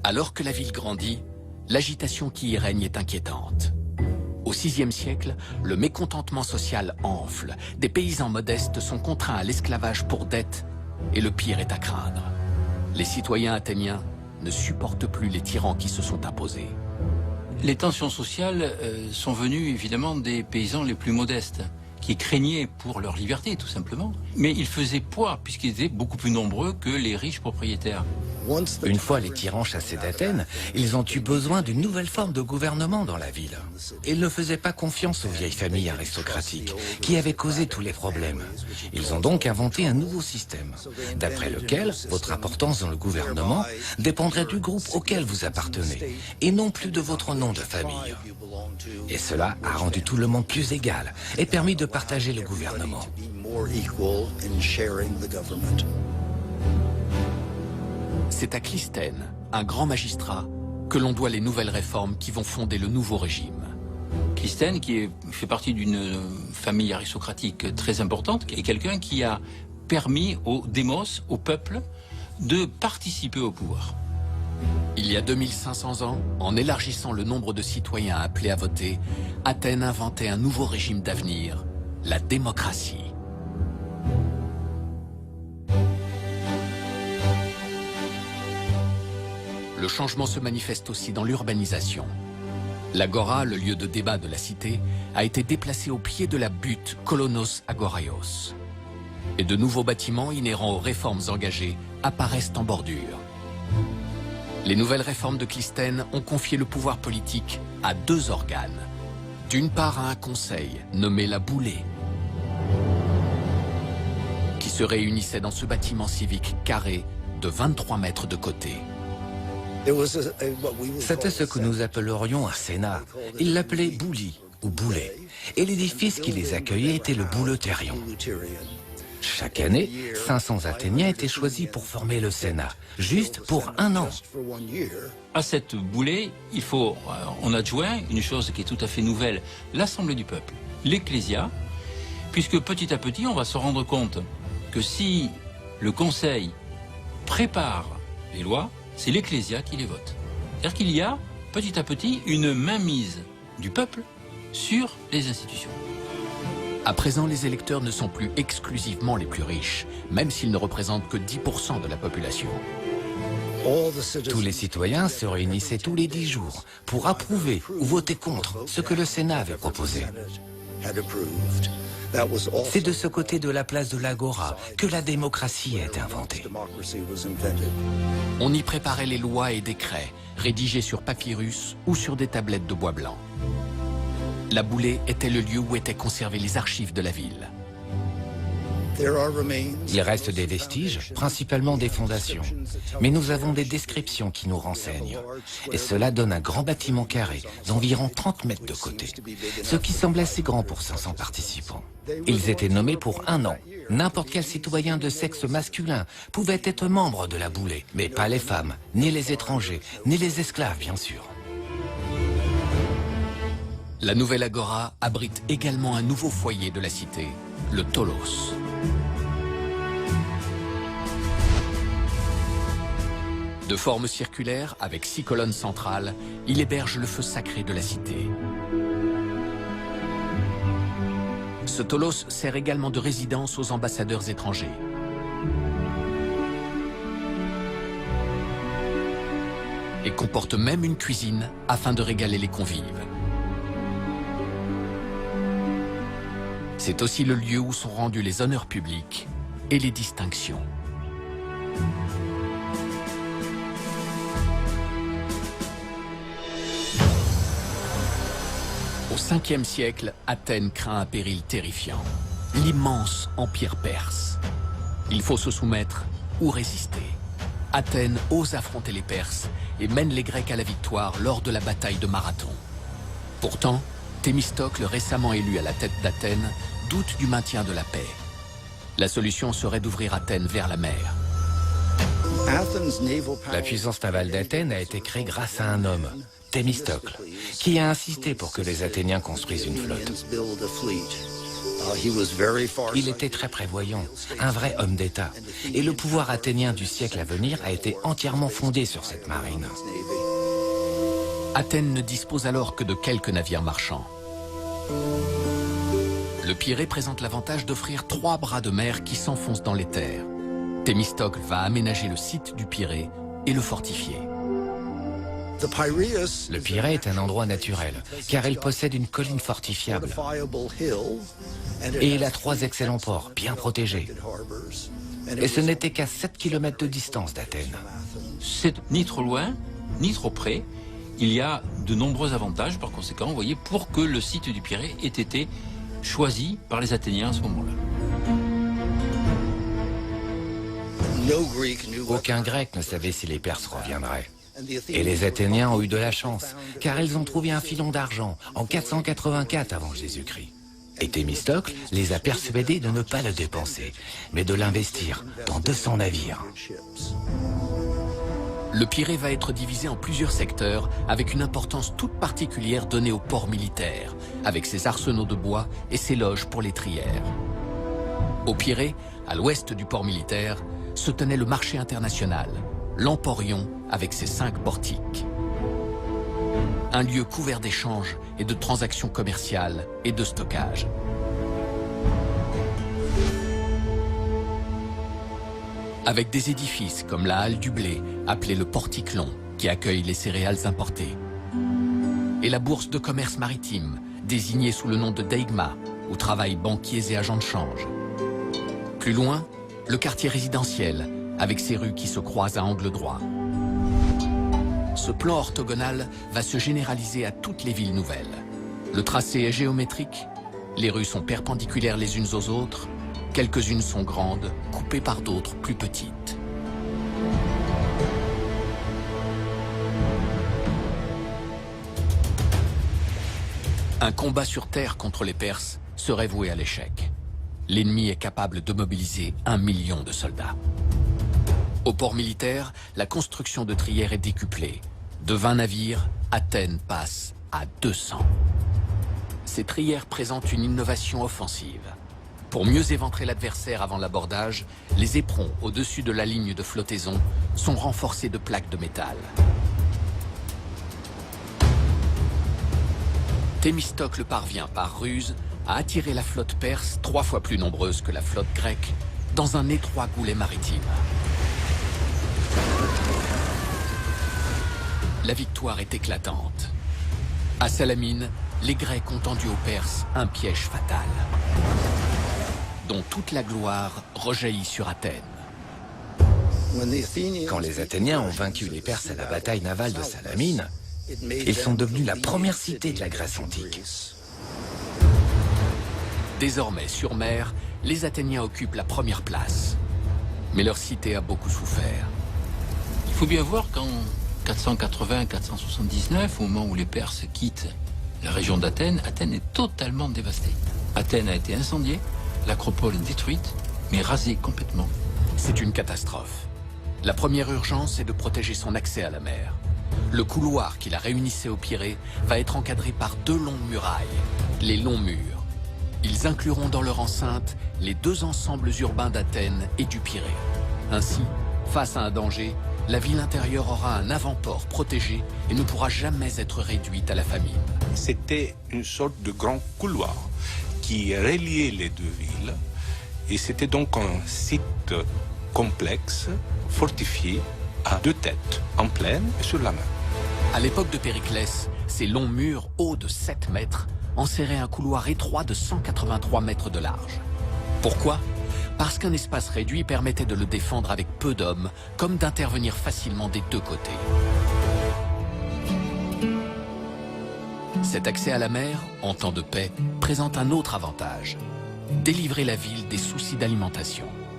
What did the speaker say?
Alors que la ville grandit, l'agitation qui y règne est inquiétante. Au VIe siècle, le mécontentement social enfle. Des paysans modestes sont contraints à l'esclavage pour dette et le pire est à craindre. Les citoyens athéniens ne supportent plus les tyrans qui se sont imposés. Les tensions sociales sont venues évidemment des paysans les plus modestes, qui craignaient pour leur liberté tout simplement. Mais ils faisaient poids puisqu'ils étaient beaucoup plus nombreux que les riches propriétaires. Une fois les tyrans chassés d'Athènes, ils ont eu besoin d'une nouvelle forme de gouvernement dans la ville. Ils ne faisaient pas confiance aux vieilles familles aristocratiques qui avaient causé tous les problèmes. Ils ont donc inventé un nouveau système, d'après lequel votre importance dans le gouvernement dépendrait du groupe auquel vous appartenez, et non plus de votre nom de famille. Et cela a rendu tout le monde plus égal et permis de partager le gouvernement. C'est à Clisthène, un grand magistrat, que l'on doit les nouvelles réformes qui vont fonder le nouveau régime. Clisthène, qui fait partie d'une famille aristocratique très importante, est quelqu'un qui a permis au démos, au peuple, de participer au pouvoir. Il y a 2500 ans, en élargissant le nombre de citoyens appelés à voter, Athènes inventait un nouveau régime d'avenir, la démocratie. Le changement se manifeste aussi dans l'urbanisation. L'agora, le lieu de débat de la cité, a été déplacé au pied de la butte Kolonos Agoraios. Et de nouveaux bâtiments inhérents aux réformes engagées apparaissent en bordure. Les nouvelles réformes de Clisthène ont confié le pouvoir politique à deux organes. D'une part à un conseil, nommé la Boulée, qui se réunissait dans ce bâtiment civique carré de 23 mètres de côté. C'était ce que nous appellerions un sénat. Ils l'appelaient Bouli ou Boulet. Et l'édifice qui les accueillait était le Bouleterion. Chaque année, 500 Athéniens étaient choisis pour former le Sénat, juste pour un an. À cette boulée, on adjoint une chose qui est tout à fait nouvelle, l'Assemblée du peuple, l'Ecclésia, puisque petit à petit, on va se rendre compte que si le Conseil prépare les lois, c'est l'Ecclésia qui les vote. C'est-à-dire qu'il y a, petit à petit, une mainmise du peuple sur les institutions. À présent, les électeurs ne sont plus exclusivement les plus riches, même s'ils ne représentent que 10% de la population. Tous les citoyens se réunissaient tous les 10 jours pour approuver ou voter contre ce que le Sénat avait proposé. C'est de ce côté de la place de l'Agora que la démocratie a été inventée. On y préparait les lois et décrets, rédigés sur papyrus ou sur des tablettes de bois blanc. La Boulée était le lieu où étaient conservées les archives de la ville. Il reste des vestiges, principalement des fondations. Mais nous avons des descriptions qui nous renseignent. Et cela donne un grand bâtiment carré d'environ 30 mètres de côté, ce qui semble assez grand pour 500 participants. Ils étaient nommés pour un an. N'importe quel citoyen de sexe masculin pouvait être membre de la Boulée, mais pas les femmes, ni les étrangers, ni les esclaves, bien sûr. La nouvelle agora abrite également un nouveau foyer de la cité, le Tholos. De forme circulaire, avec 6 colonnes centrales, il héberge le feu sacré de la cité. Ce Tholos sert également de résidence aux ambassadeurs étrangers. Et comporte même une cuisine afin de régaler les convives. C'est aussi le lieu où sont rendus les honneurs publics et les distinctions. Au 5e siècle, Athènes craint un péril terrifiant. L'immense empire perse. Il faut se soumettre ou résister. Athènes ose affronter les Perses et mène les Grecs à la victoire lors de la bataille de Marathon. Pourtant, Thémistocle, récemment élu à la tête d'Athènes, doute du maintien de la paix. La solution serait d'ouvrir Athènes vers la mer. La puissance navale d'Athènes a été créée grâce à un homme, Thémistocle, qui a insisté pour que les Athéniens construisent une flotte. Il était très prévoyant, un vrai homme d'État. Et le pouvoir athénien du siècle à venir a été entièrement fondé sur cette marine. Athènes ne dispose alors que de quelques navires marchands. Le Pirée présente l'avantage d'offrir 3 bras de mer qui s'enfoncent dans les terres. Thémistocle va aménager le site du Pirée et le fortifier. Le Pirée est un endroit naturel, car il possède une colline fortifiable. Et il a 3 excellents ports, bien protégés. Et ce n'était qu'à 7 km de distance d'Athènes. C'est ni trop loin, ni trop près. Il y a de nombreux avantages, par conséquent, vous voyez, pour que le site du Pirée ait été choisi par les Athéniens à ce moment-là. Aucun Grec ne savait si les Perses reviendraient. Et les Athéniens ont eu de la chance, car ils ont trouvé un filon d'argent en 484 avant Jésus-Christ. Et Thémistocle les a persuadés de ne pas le dépenser, mais de l'investir dans 200 navires. Le Pirée va être divisé en plusieurs secteurs avec une importance toute particulière donnée au port militaire, avec ses arsenaux de bois et ses loges pour les trières. Au Pirée, à l'ouest du port militaire, se tenait le marché international, l'Emporion avec ses 5 portiques. Un lieu couvert d'échanges et de transactions commerciales et de stockage. Avec des édifices comme la halle du blé, appelée le portique long, qui accueille les céréales importées. Et la bourse de commerce maritime, désignée sous le nom de Deigma, où travaillent banquiers et agents de change. Plus loin, le quartier résidentiel, avec ses rues qui se croisent à angle droit. Ce plan orthogonal va se généraliser à toutes les villes nouvelles. Le tracé est géométrique, les rues sont perpendiculaires les unes aux autres, quelques-unes sont grandes, coupées par d'autres plus petites. Un combat sur terre contre les Perses serait voué à l'échec. L'ennemi est capable de mobiliser 1 million de soldats. Au port militaire, la construction de trières est décuplée. De 20 navires, Athènes passe à 200. Ces trières présentent une innovation offensive. Pour mieux éventrer l'adversaire avant l'abordage, les éperons au-dessus de la ligne de flottaison sont renforcés de plaques de métal. Thémistocle parvient par ruse à attirer la flotte perse, 3 fois plus nombreuse que la flotte grecque, dans un étroit goulet maritime. La victoire est éclatante. À Salamine, les Grecs ont tendu aux Perses un piège fatal, dont toute la gloire rejaillit sur Athènes. Quand les Athéniens ont vaincu les Perses à la bataille navale de Salamine, ils sont devenus la première cité de la Grèce antique. Désormais, sur mer, les Athéniens occupent la première place. Mais leur cité a beaucoup souffert. Il faut bien voir qu'en 480-479, au moment où les Perses quittent la région d'Athènes, Athènes est totalement dévastée. Athènes a été incendiée, l'acropole détruite, mais rasée complètement. C'est une catastrophe. La première urgence est de protéger son accès à la mer. Le couloir qui la réunissait au Pirée va être encadré par 2 longues murailles, les longs murs. Ils incluront dans leur enceinte les 2 ensembles urbains d'Athènes et du Pirée. Ainsi, face à un danger, la ville intérieure aura un avant-port protégé et ne pourra jamais être réduite à la famine. C'était une sorte de grand couloir qui reliait les 2 villes. Et c'était donc un site complexe, fortifié, à 2 têtes, en plaine et sur la mer. À l'époque de Périclès, ces longs murs hauts de 7 mètres enserraient un couloir étroit de 183 mètres de large. Pourquoi ? Parce qu'un espace réduit permettait de le défendre avec peu d'hommes, comme d'intervenir facilement des 2 côtés. Cet accès à la mer, en temps de paix, présente un autre avantage: délivrer la ville des soucis d'alimentation.